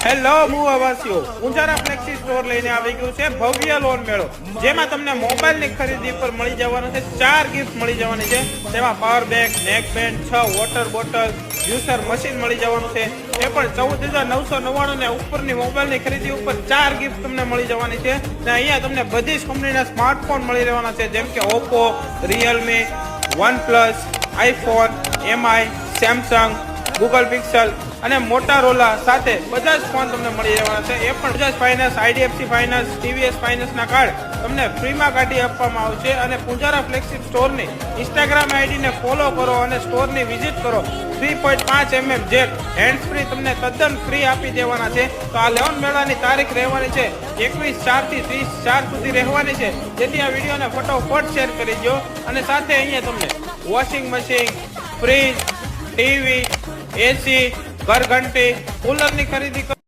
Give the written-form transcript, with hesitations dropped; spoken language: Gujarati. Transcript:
હેલો મુવાવાસીઓ, પૂંજારા ફ્લેક્સી સ્ટોર લઈને આવી ગયું છે ભવ્ય લોન મેળો, જેમાં તમને મોબાઈલની ખરીદી પર મળી જવાનું છે 4 ગિફ્ટ મળી જવાની છે. તેમાં પાવર બેંક, નેક band, 6 water bottle, juicer machine મળી જવાનું છે. એ પણ 14,999 ને ઉપરની મોબાઈલની ખરીદી ઉપર 4 ગિફ્ટ તમને મળી જવાની છે. અને અહીંયા તમને બધી જ કંપનીના સ્માર્ટફોન મળી રહેવાના છે, જેમ કે Oppo, Realme, OnePlus, iPhone, MI, Samsung, Google pixel અને મોટોરોલા સાથે બધા જ ફોન તમને મળી રહેવાના છે. એ પણ Bajaj finance, IDFC finance, TVS ફાઇનાન્સના કાર્ડ તમને ફ્રીમાં કાઢી આપવામાં આવશે. અને પૂંજારા ફ્લેક્સી સ્ટોરની ઇન્સ્ટાગ્રામ આઈડીને ફોલો કરો અને સ્ટોરની વિઝિટ કરો. 3.5 mm જેક હેન્ડ ફ્રી તમને તદ્દન ફ્રી આપી દેવાના છે. તો આ લોન મેળાની તારીખ રહેવાની છે 21/4 થી 30/4 સુધી રહેવાની છે. જેથી આ વિડીયોને ફટોફટ શેર કરી દો. અને સાથે અહીંયા તમને વોશિંગ મશીન, ફ્રીજ, ટીવી, એસી, ઘરઘંટી, કુલરની ખરીદી